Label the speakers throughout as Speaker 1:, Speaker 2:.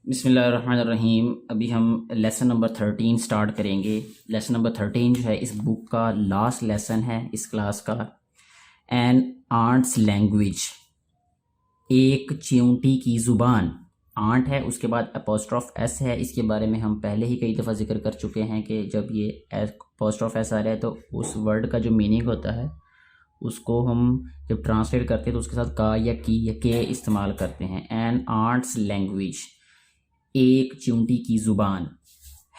Speaker 1: बिस्मिल्लाहिर्रहमानिर्रहीम। अभी हम लेसन नंबर 13 स्टार्ट करेंगे। लेसन नंबर 13 जो है इस बुक का लास्ट लेसन है इस क्लास का। एन आंट्स लैंग्वेज, एक चींटी की ज़ुबान। आंट है, उसके बाद अपोस्ट्रोफ एस है। इसके बारे में हम पहले ही कई दफ़ा जिक्र कर चुके हैं कि जब ये अपोस्ट्रोफ एस आ रहा है तो उस वर्ड का जो मीनिंग होता है उसको हम जब ट्रांसलेट करते हैं तो उसके साथ का या की या के इस्तेमाल करते हैं। एन आंट्स लैंग्वेज, एक चींटी की ज़ुबान।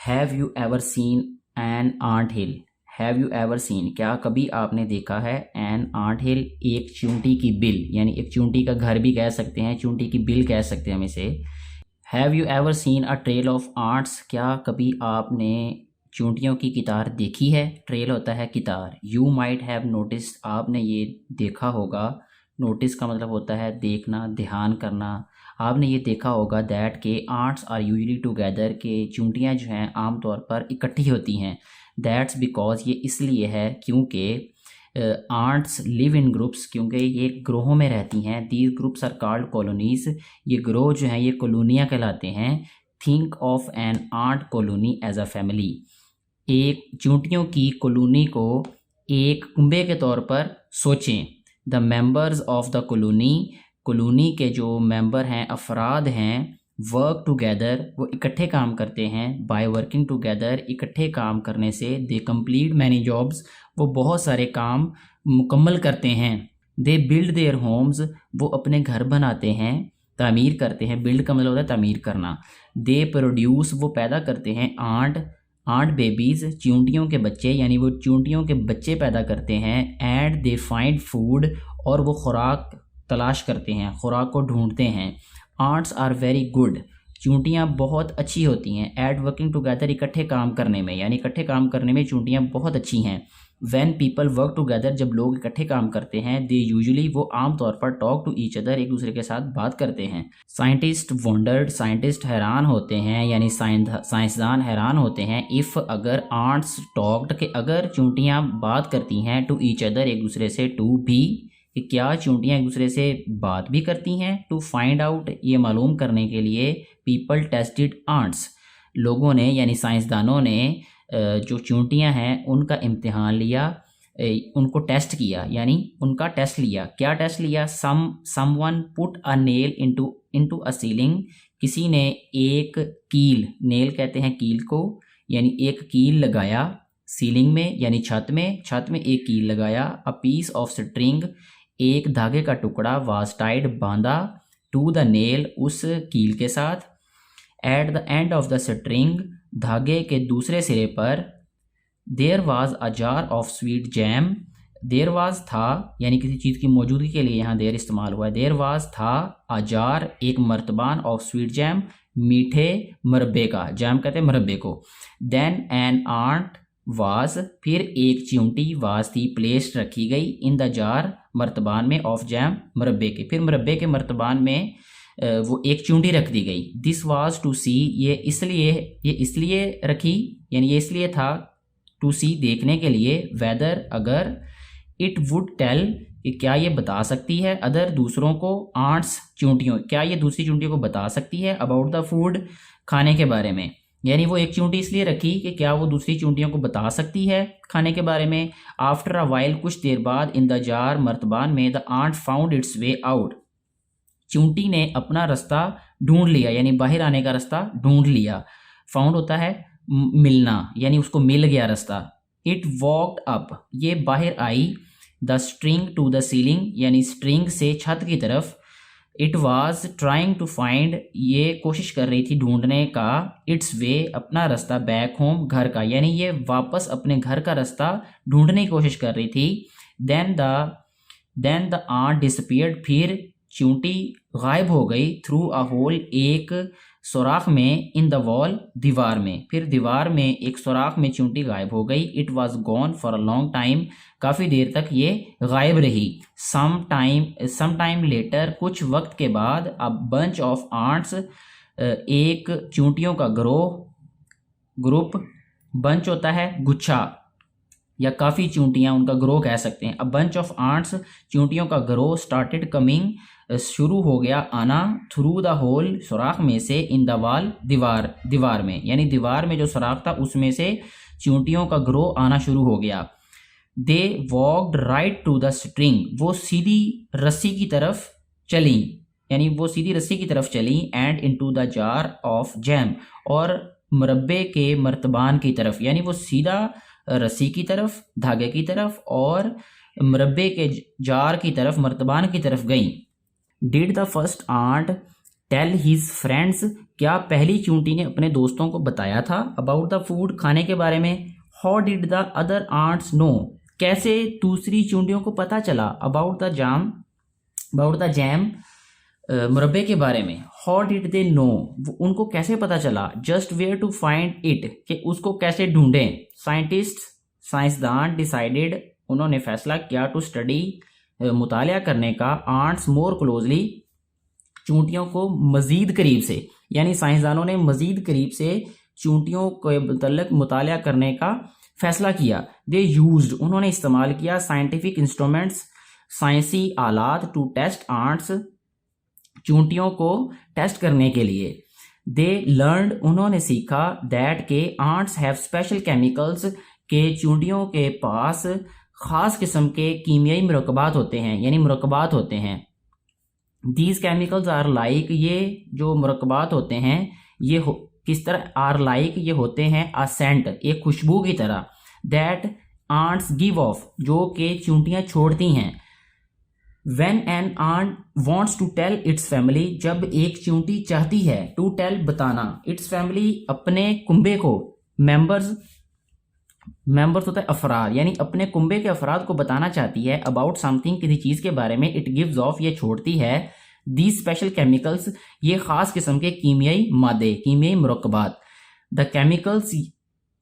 Speaker 1: Have you ever seen an anthill? Have you ever seen, क्या कभी आपने देखा है? एन आंट हिल, एक चींटी की बिल, यानी एक चींटी का घर भी कह सकते हैं, चींटी की बिल कह सकते हैं हम इसे। Have you ever seen a trail of ants, क्या कभी आपने चींटियों की कितार देखी है? ट्रेल होता है कितार। यू माइट हैव नोटिस, आपने ये देखा होगा। नोटिस का मतलब होता है देखना, ध्यान करना। आपने ये देखा होगा दैट के आंट्स आर यूजली टुगेदर, के चींटियाँ जो हैं आमतौर पर इकट्ठी होती हैं। दैट्स बिकॉज, ये इसलिए है क्योंकि आंट्स लिव इन ग्रुप्स, क्योंकि ये ग्रोहों में रहती हैं। These groups are called colonies, ये ग्रोह जो हैं ये कॉलोनियाँ कहलाते हैं। Think of an ant colony as a family, एक चींटियों की कॉलोनी को एक कुंबे के तौर पर सोचें। The members of the colony, colony के जो मेंबर हैं, अफराद हैं, वर्क टुगेदर, वो इकट्ठे काम करते हैं। बाय वर्किंग टुगेदर, इकट्ठे काम करने से, दे कंप्लीट मैनी जॉब्स, वो बहुत सारे काम मुकम्मल करते हैं। दे बिल्ड देयर होम्स, वो अपने घर बनाते हैं, तामीर करते हैं। बिल्ड का मतलब होता है तामीर करना। दे प्रोड्यूस, वो पैदा करते हैं। आंट बेबीज़, चींटियों के बच्चे, यानी वो चींटियों के बच्चे पैदा करते हैं। एंड दे फाइंड फूड, और वो खुराक तलाश करते हैं, खुराक को ढूंढते हैं। आंट्स आर वेरी गुड, चींटियाँ बहुत अच्छी होती हैं। एट वर्किंग टुगेदर, इकट्ठे काम करने में, यानी इकट्ठे काम करने में चींटियाँ बहुत अच्छी हैं। व्हेन पीपल वर्क टुगेदर, जब लोग इकट्ठे काम करते हैं, दे यूजुअली, वो आमतौर पर टॉक टू ईच अदर, एक दूसरे के साथ बात करते हैं। साइंटिस्ट वंडर्ड, साइंटिस्ट हैरान होते हैं, यानी साइंसदान हैरान होते हैं। इफ़, अगर आंट्स टॉक्ड, के अगर चींटियाँ बात करती हैं, टू ईच अदर, एक दूसरे से, टू भी, कि क्या चींटियाँ एक दूसरे से बात भी करती हैं। टू फाइंड आउट, ये मालूम करने के लिए। पीपल टेस्टेड आंट्स, लोगों ने यानी साइंसदानों ने जो चींटियाँ हैं उनका इम्तिहान लिया, उनको टेस्ट किया, यानी उनका टेस्ट लिया। क्या टेस्ट लिया? Someone put a nail into a ceiling, किसी ने एक कील, नेल कहते हैं कील को, यानी एक कील लगाया सीलिंग में, यानी छत में एक कील लगाया। अ पीस ऑफ स्ट्रिंग, एक धागे का टुकड़ा, वाज टाइड, बांधा, टू द नेल, उस कील के साथ। At the end of the string, धागे के दूसरे सिरे पर, there was a jar of sweet jam, there was था, यानी किसी चीज़ की मौजूदगी के लिए यहाँ देयर इस्तेमाल हुआ है। देयर वाज था, अ जार, एक मर्तबान, ऑफ स्वीट जैम, मीठे मुरब्बे का, जैम कहते हैं मुरब्बे को। देन एन आंट वाज, फिर एक चींटी, वाज थी, प्लेस्ड, रखी गई, इन द जार, मर्तबान में, ऑफ जैम, मुरब्बे के, फिर मुरब्बे के मर्तबान में वो एक चींटी रख दी गई। दिस वाज टू सी, ये इसलिए रखी, यानी ये इसलिए था, टू सी, देखने के लिए, वेदर, अगर, इट वुड टेल, कि क्या ये बता सकती है, अदर, दूसरों को, आंट्स, चींटियों, क्या ये दूसरी चींटियों को बता सकती है, अबाउट द फूड, खाने के बारे में। यानी वो एक चींटी इसलिए रखी कि क्या वो दूसरी चींटियों को बता सकती है खाने के बारे में। आफ्टर अ वाइल, कुछ देर बाद, इन द जार, मर्तबान में, the ant found its way out, चींटी ने अपना रास्ता ढूंढ लिया, यानी बाहर आने का रास्ता ढूंढ लिया। फाउंड होता है मिलना, यानी उसको मिल गया रास्ता। इट वॉकड अप, ये बाहर आई, the string to the ceiling, यानी स्ट्रिंग से छत की तरफ। It was trying to find, ये कोशिश कर रही थी ढूंढने का, इट्स वे, अपना रास्ता, बैक होम, घर का, यानी ये वापस अपने घर का रास्ता ढूंढने की कोशिश कर रही थी। देन द आंट डिसअपीयर्ड, फिर चींटी गायब हो गई। थ्रू अ होल, एक सुराख में, इन द वॉल, दीवार में, फिर दीवार में एक सुराख में चींटी गायब हो गई। It was gone for a long time, काफ़ी देर तक ये गायब रही। सम टाइम लेटर, कुछ वक्त के बाद, अ बंच ऑफ आंट्स, एक चींटियों का ग्रुप, बंच होता है गुच्छा, या काफ़ी चींटियाँ, उनका ग्रो कह सकते हैं। अ बंच ऑफ आंट्स, चींटियों का ग्रो, स्टार्टेड कमिंग, शुरू हो गया आना, थ्रू द होल, सुराख में से, इन द वॉल, दीवार में, यानी दीवार में जो सुराख था उसमें से चींटियों का ग्रो आना शुरू हो गया। They walked right to the string, वो सीधी रस्सी की तरफ चली, यानी वो सीधी रस्सी की तरफ चली, and into the jar of jam, और मुरब्बे के मर्तबान की तरफ, यानी वो सीधा रस्सी की तरफ, धागे की तरफ और मुरब्बे के जार की तरफ, मर्तबान की तरफ गई। Did the first ant tell his friends, क्या पहली चूंटी ने अपने दोस्तों को बताया था अबाउट द फूड, खाने के बारे में। How did the other ants know, कैसे दूसरी चूंटियों को पता चला अबाउट द जैम, मुरब्बे के बारे में। हाउ डिड दे नो, उनको कैसे पता चला। Just where to find it, कि उसको कैसे ढूंढें। साइंसदान डिसाइडेड, उन्होंने फैसला किया, टू स्टडी, मुतालिया करने का, आंट्स मोर क्लोजली, चूंटियों को मजीद करीब से, यानी साइंसदानों ने मजीद करीब से चूंटियों के मतलब मुतालिया करने का फैसला किया। दे यूज्ड, उन्होंने इस्तेमाल किया, साइंटिफिक इंस्ट्रूमेंट्स, साइंसी आलात, टू टेस्ट आंट्स, चूंटियों को टेस्ट करने के लिए। दे लर्नड, उन्होंने सीखा, दैट के आंट्स हैव स्पेशल केमिकल्स, के चूंटियों के पास ख़ास किस्म के कीमियाई मुरक्कबात होते हैं, यानी मुरक्कबात होते हैं। दीज केमिकल्स आर लाइक, ये जो मुरक्कबात होते हैं ये किस तरह, आर लाइक, ये होते हैं, अ सेंट, एक खुशबू की तरह, दैट आंट्स गिव ऑफ, जो कि चूंटियाँ छोड़ती हैं। When an ant wants to tell its family, जब एक चींटी चाहती है, to tell, बताना, its family, अपने कुंबे को, members होता है अफराद, यानी अपने कुंबे के अफराद को बताना चाहती है, about something, किसी चीज़ के बारे में, it gives off, ये छोड़ती है, these special chemicals, ये ख़ास किस्म के कीमियाई मादे, कीमियाई मुरक्कबात। the chemicals,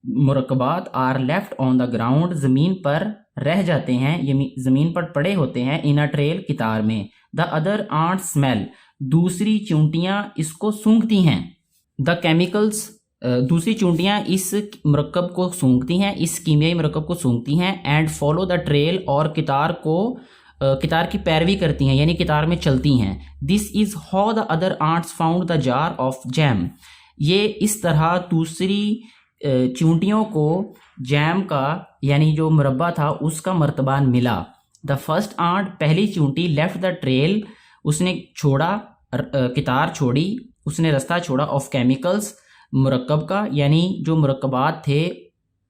Speaker 1: मुरक्कबात, are left on the ground, ज़मीन पर रह जाते हैं, ये ज़मीन पर पड़े होते हैं, इन अ ट्रेल, कितार में। द अदर आंट स्मेल, दूसरी चूंटियाँ इसको सूंघती हैं। द केमिकल्स, दूसरी चूंटियाँ इस मुरक्कब को सूंघती हैं, इस कीमियाई मुरक्कब को सूंघती हैं। एंड फॉलो द ट्रेल, और कितार की पैरवी करती हैं, यानी कितार में चलती हैं। This is how the other ants found the jar of jam, ये इस तरह दूसरी चूंटियों को जैम का, यानी जो मुरब्बा था उसका मर्तबान मिला। द फर्स्ट आंट, पहली चूंटी, लेफ्ट द ट्रेल, उसने छोड़ा, कितार छोड़ी, उसने रास्ता छोड़ा, ऑफ केमिकल्स, मुरक्कब का, यानी जो मुरक्कबात थे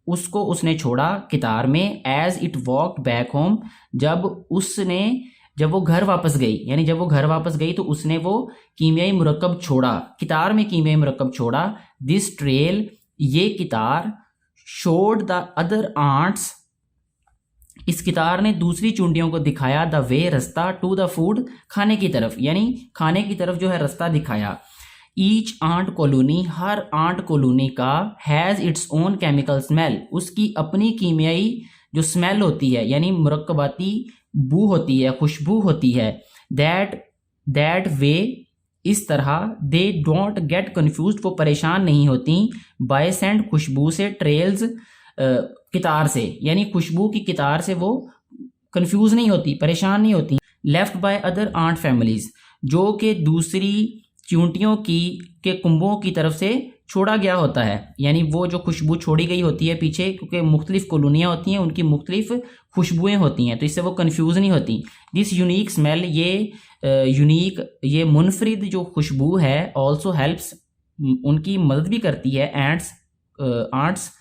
Speaker 1: उसको उसने छोड़ा कितार में। As it walked back home, जब वो घर वापस गई, यानी जब वो घर वापस गई तो उसने वो कीमियाई मुरक्कब छोड़ा, कितार में कीमियाई मुरक्कब छोड़ा। दिस ट्रेल, ये कितार, शोड द अदर आंट्स, इस कितार ने दूसरी चूंटियों को दिखाया, द वे, रास्ता, टू द फूड, खाने की तरफ, यानी खाने की तरफ जो है रास्ता दिखाया। ईच आंट कॉलोनी, हर आंट कॉलोनी का, has its own chemical smell, उसकी अपनी कीमियाई जो स्मेल होती है, यानी मुरक्कबाती बू होती है, खुशबू होती है। दैट वे, इस तरह, दे डोंट गेट कन्फ्यूज, वो परेशान नहीं होती, बाय सेंट, खुशबू से, ट्रेल्स, कितार से, यानी खुशबू की कितार से वो कन्फ्यूज नहीं होती, परेशान नहीं होती। Left by other ant families, जो कि दूसरी चूंटियों के कुंबों की तरफ से छोड़ा गया होता है, यानी वो जो खुशबू छोड़ी गई होती है पीछे, क्योंकि मुख्तलिफ कॉलोनियाँ होती हैं, उनकी मुख्तलिफ खुशबुएँ होती हैं, तो इससे वो कन्फ्यूज़ नहीं होती। दिस यूनिक स्मेल, ये मुनफरिद जो खुशबू है, ऑल्सो हेल्प्स, उनकी मदद भी करती है, आंट्स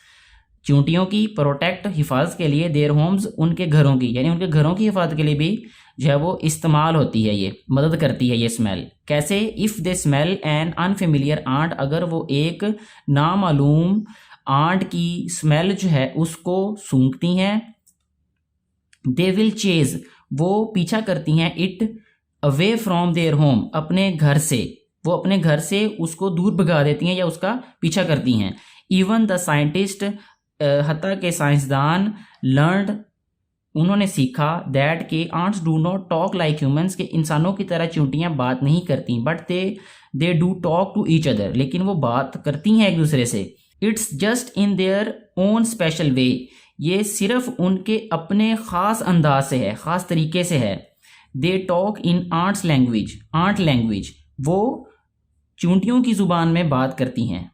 Speaker 1: चूंटियों की, प्रोटेक्ट, हिफाजत के लिए, देयर होम्स, उनके घरों की, यानी उनके घरों की हिफाजत के लिए भी जो है वो इस्तेमाल होती है, ये मदद करती है ये स्मेल। कैसे? If they smell an unfamiliar ant, अगर वो एक नामालूम आंट की स्मेल जो है उसको सूंघती हैं, दे विल चेज, वो पीछा करती हैं, it away from their home, अपने घर से, वो अपने घर से उसको दूर भगा देती हैं या उसका पीछा करती हैं। इवन द साइंटिस्ट, हत्ता के साइंसदान, लर्नड, उन्होंने सीखा, दैट के ants do not talk like humans, के इंसानों की तरह चूंटियाँ बात नहीं करती, but they do talk to each other, लेकिन वो बात करती हैं एक दूसरे से। It's just in their own special way, ये सिर्फ उनके अपने ख़ास अंदाज से है, ख़ास तरीके से है। They talk in arts language, art language, वो चूंटियों की ज़ुबान में बात करती हैं।